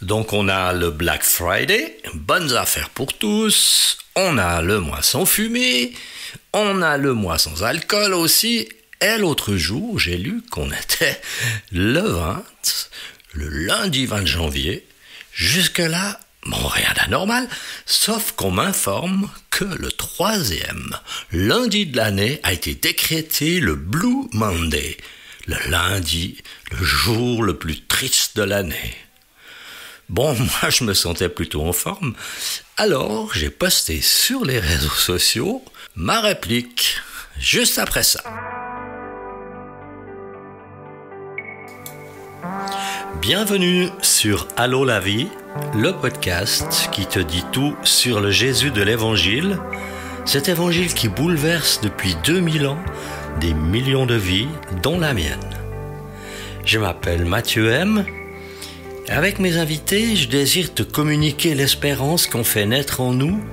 Donc on a le Black Friday, bonnes affaires pour tous, on a le mois sans fumée, on a le mois sans alcool aussi, et l'autre jour j'ai lu qu'on était le lundi 20 janvier, jusque-là, bon rien d'anormal, sauf qu'on m'informe que le 3e lundi de l'année a été décrété le Blue Monday, le lundi, le jour le plus triste de l'année. Bon, moi, je me sentais plutôt en forme. Alors, j'ai posté sur les réseaux sociaux ma réplique, juste après ça. Bienvenue sur Allô la vie, le podcast qui te dit tout sur le Jésus de l'Évangile, cet Évangile qui bouleverse depuis 2000 ans des millions de vies, dont la mienne. Je m'appelle Mathieu M. Avec mes invités, je désire te communiquer l'espérance qu'ont fait naître en nous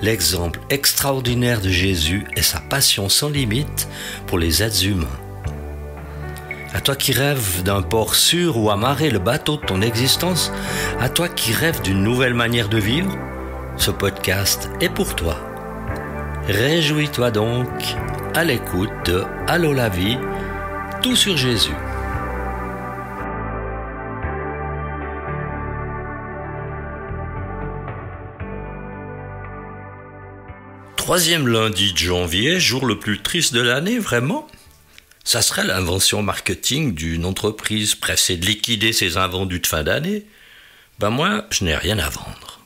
l'exemple extraordinaire de Jésus et sa passion sans limite pour les êtres humains. À toi qui rêves d'un port sûr où amarrer le bateau de ton existence, à toi qui rêves d'une nouvelle manière de vivre, ce podcast est pour toi. Réjouis-toi donc à l'écoute de Allô la vie, tout sur Jésus. Troisième lundi de janvier, jour le plus triste de l'année, vraiment? Ça serait l'invention marketing d'une entreprise pressée de liquider ses invendus de fin d'année? Ben moi, je n'ai rien à vendre.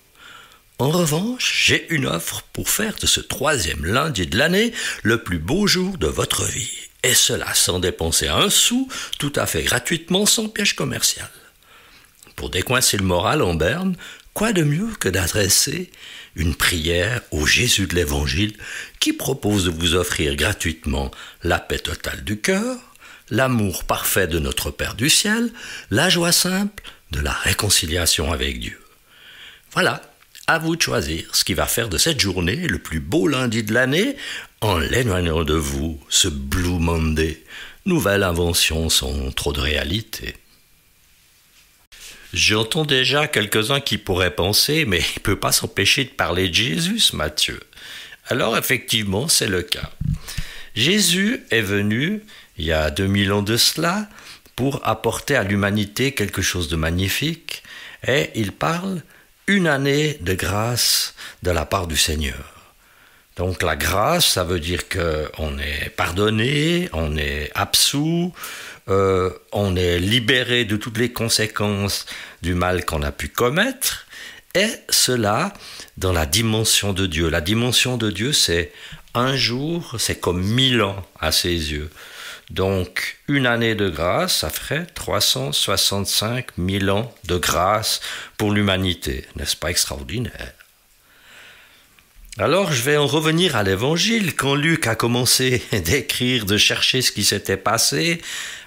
En revanche, j'ai une offre pour faire de ce troisième lundi de l'année le plus beau jour de votre vie. Et cela sans dépenser un sou, tout à fait gratuitement, sans piège commercial. Pour décoincer le moral en berne, quoi de mieux que d'adresser une prière au Jésus de l'Évangile qui propose de vous offrir gratuitement la paix totale du cœur, l'amour parfait de notre Père du ciel, la joie simple de la réconciliation avec Dieu. Voilà, à vous de choisir ce qui va faire de cette journée le plus beau lundi de l'année en l'éloignant de vous ce Blue Monday, nouvelle invention sans trop de réalité. J'entends déjà quelques-uns qui pourraient penser, mais il ne peut pas s'empêcher de parler de Jésus, ce Matthieu. Alors effectivement, c'est le cas. Jésus est venu, il y a 2000 ans de cela, pour apporter à l'humanité quelque chose de magnifique, et il parle une année de grâce de la part du Seigneur. Donc la grâce, ça veut dire qu'on est pardonné, on est absous, on est libéré de toutes les conséquences du mal qu'on a pu commettre, et cela dans la dimension de Dieu. La dimension de Dieu, c'est un jour, c'est comme 1000 ans à ses yeux. Donc, une année de grâce, ça ferait 365 000 ans de grâce pour l'humanité. N'est-ce pas extraordinaire? Alors, je vais en revenir à l'Évangile. Quand Luc a commencé d'écrire, de chercher ce qui s'était passé,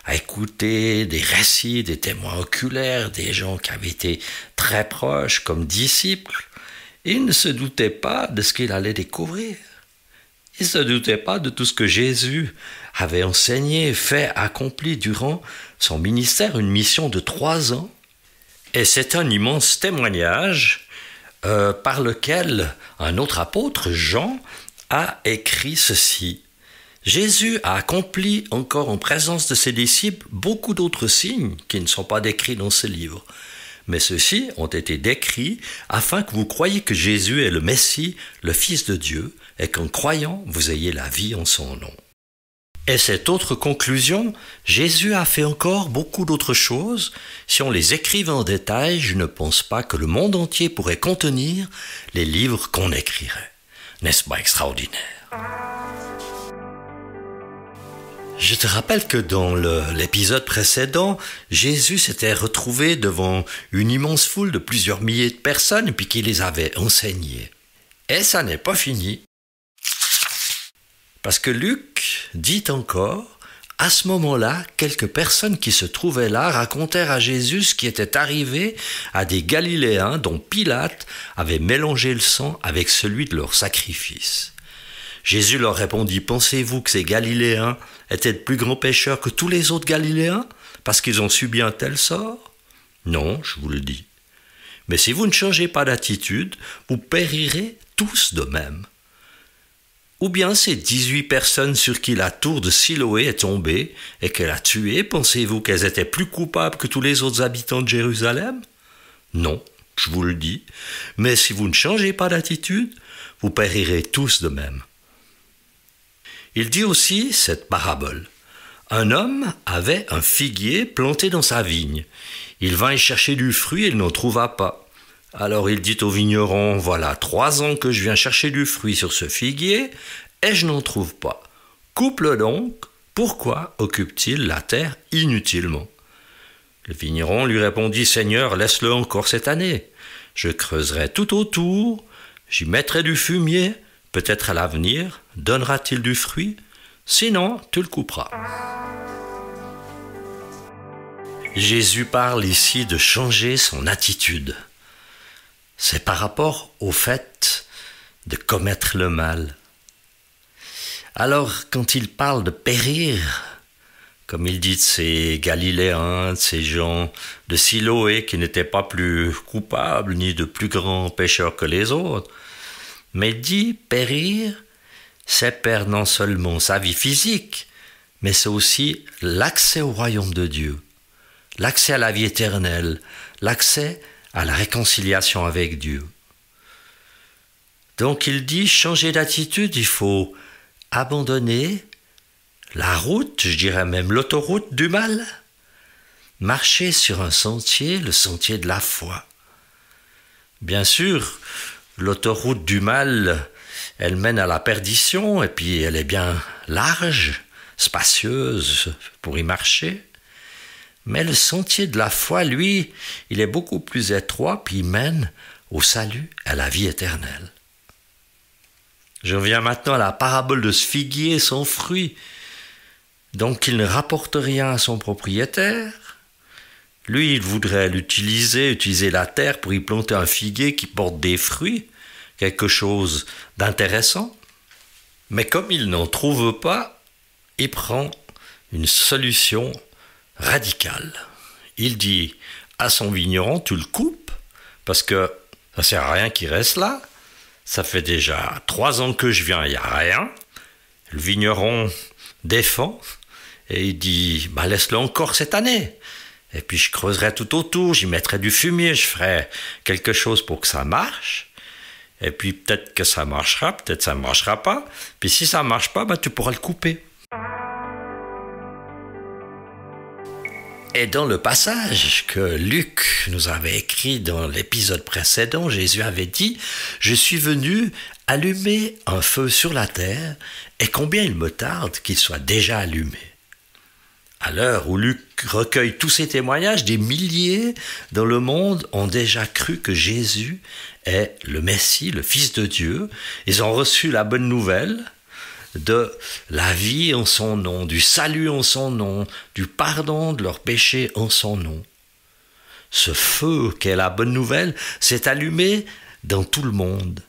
à écouter des récits, des témoins oculaires, des gens qui avaient été très proches comme disciples, il ne se doutait pas de ce qu'il allait découvrir. Il ne se doutait pas de tout ce que Jésus avait enseigné, fait, accompli durant son ministère, une mission de 3 ans. Et c'est un immense témoignage par lequel un autre apôtre, Jean, a écrit ceci. Jésus a accompli encore en présence de ses disciples beaucoup d'autres signes qui ne sont pas décrits dans ce livre. Mais ceux-ci ont été décrits afin que vous croyiez que Jésus est le Messie, le Fils de Dieu, et qu'en croyant, vous ayez la vie en son nom. Et cette autre conclusion, Jésus a fait encore beaucoup d'autres choses. Si on les écrivait en détail, je ne pense pas que le monde entier pourrait contenir les livres qu'on écrirait. N'est-ce pas extraordinaire? Je te rappelle que dans l'épisode précédent, Jésus s'était retrouvé devant une immense foule de plusieurs milliers de personnes et puis qu'il les avait enseignées. Et ça n'est pas fini. Parce que Luc dit encore, à ce moment-là, quelques personnes qui se trouvaient là racontèrent à Jésus ce qui était arrivé à des Galiléens dont Pilate avait mélangé le sang avec celui de leur sacrifice. Jésus leur répondit, pensez-vous que ces Galiléens étaient de plus grands pécheurs que tous les autres Galiléens parce qu'ils ont subi un tel sort? Non, je vous le dis. Mais si vous ne changez pas d'attitude, vous périrez tous de même. Ou bien ces 18 personnes sur qui la tour de Siloé est tombée et qu'elle a tué, pensez-vous qu'elles étaient plus coupables que tous les autres habitants de Jérusalem? Non, je vous le dis. Mais si vous ne changez pas d'attitude, vous périrez tous de même. Il dit aussi cette parabole. Un homme avait un figuier planté dans sa vigne. Il vint y chercher du fruit et il n'en trouva pas. Alors il dit au vigneron, voilà 3 ans que je viens chercher du fruit sur ce figuier et je n'en trouve pas. Coupe-le donc, pourquoi occupe-t-il la terre inutilement? Le vigneron lui répondit, Seigneur, laisse-le encore cette année. Je creuserai tout autour, j'y mettrai du fumier, peut-être à l'avenir, donnera-t-il du fruit? Sinon, tu le couperas. Jésus parle ici de changer son attitude. C'est par rapport au fait de commettre le mal. Alors, quand il parle de périr, comme il dit de ces Galiléens, de ces gens de Siloé qui n'étaient pas plus coupables ni de plus grands pécheurs que les autres, mais il dit périr, c'est perdre non seulement sa vie physique, mais c'est aussi l'accès au royaume de Dieu, l'accès à la vie éternelle, l'accès à la réconciliation avec Dieu. Donc il dit, changer d'attitude, il faut abandonner la route, je dirais même l'autoroute du mal, marcher sur un sentier, le sentier de la foi. Bien sûr, l'autoroute du mal, elle mène à la perdition et puis elle est bien large, spacieuse pour y marcher. Mais le sentier de la foi, lui, il est beaucoup plus étroit puis il mène au salut, à la vie éternelle. Je reviens maintenant à la parabole de ce figuier sans fruit. Donc il ne rapporte rien à son propriétaire. Lui, il voudrait utiliser la terre pour y planter un figuier qui porte des fruits, quelque chose d'intéressant. Mais comme il n'en trouve pas, il prend une solution radicale. Il dit à son vigneron, tu le coupes, parce que ça sert à rien qu'il reste là. Ça fait déjà 3 ans que je viens, il n'y a rien. Le vigneron défend et il dit, laisse-le encore cette année. Et puis je creuserai tout autour, j'y mettrai du fumier, je ferai quelque chose pour que ça marche. Et puis peut-être que ça marchera, peut-être que ça ne marchera pas. Puis si ça ne marche pas, tu pourras le couper. Et dans le passage que Luc nous avait écrit dans l'épisode précédent, Jésus avait dit « Je suis venu allumer un feu sur la terre, et combien il me tarde qu'il soit déjà allumé. » À l'heure où Luc recueille tous ces témoignages, des milliers dans le monde ont déjà cru que Jésus est le Messie, le Fils de Dieu. Ils ont reçu la bonne nouvelle de la vie en son nom, du salut en son nom, du pardon de leurs péchés en son nom. Ce feu qu'est la bonne nouvelle s'est allumé dans tout le monde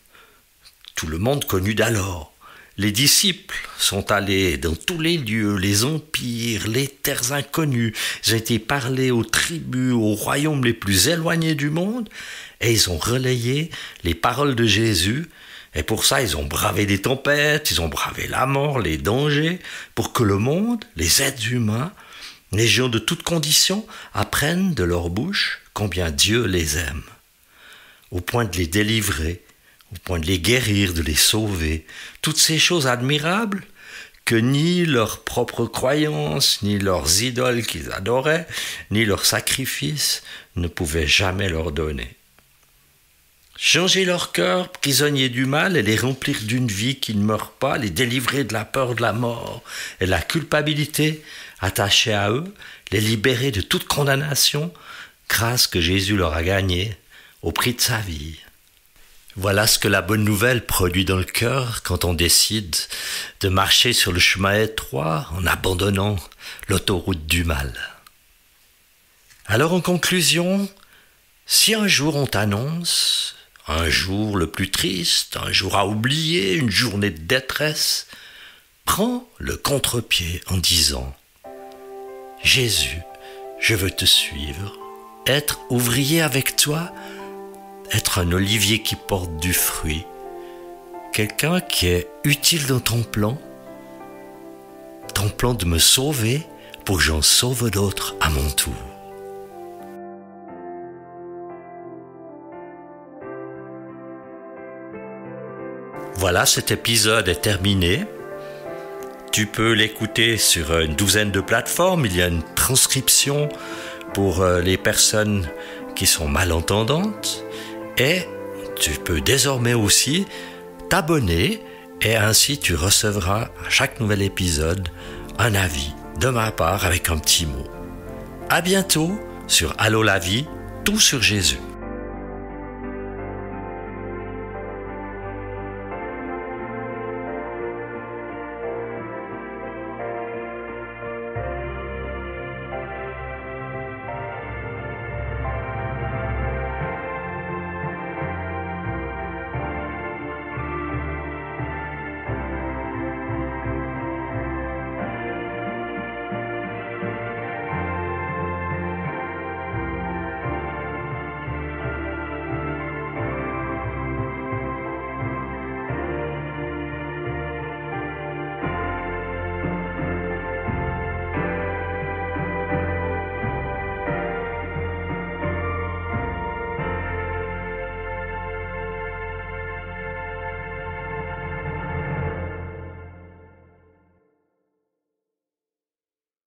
connu d'alors. Les disciples sont allés dans tous les lieux, les empires, les terres inconnues. Ils ont été parlés aux tribus, aux royaumes les plus éloignés du monde, et ils ont relayé les paroles de Jésus. Et pour ça, ils ont bravé des tempêtes, ils ont bravé la mort, les dangers, pour que le monde, les êtres humains, les gens de toutes conditions, apprennent de leur bouche combien Dieu les aime, au point de les délivrer, au point de les guérir, de les sauver. Toutes ces choses admirables que ni leurs propres croyances, ni leurs idoles qu'ils adoraient, ni leurs sacrifices ne pouvaient jamais leur donner. Changer leur cœur, prisonniers du mal, et les remplir d'une vie qui ne meurt pas, les délivrer de la peur de la mort et de la culpabilité attachée à eux, les libérer de toute condamnation, grâce que Jésus leur a gagnée au prix de sa vie. Voilà ce que la bonne nouvelle produit dans le cœur quand on décide de marcher sur le chemin étroit en abandonnant l'autoroute du mal. Alors en conclusion, si un jour on t'annonce un jour le plus triste, un jour à oublier, une journée de détresse, prends le contre-pied en disant « Jésus, je veux te suivre, être ouvrier avec toi être un olivier qui porte du fruit, quelqu'un qui est utile dans ton plan de me sauver pour que j'en sauve d'autres à mon tour. Voilà, cet épisode est terminé. Tu peux l'écouter sur une douzaine de plateformes. Il y a une transcription pour les personnes qui sont malentendantes. Et tu peux désormais aussi t'abonner et ainsi tu recevras à chaque nouvel épisode un avis de ma part avec un petit mot. À bientôt sur Allô la vie, tout sur Jésus.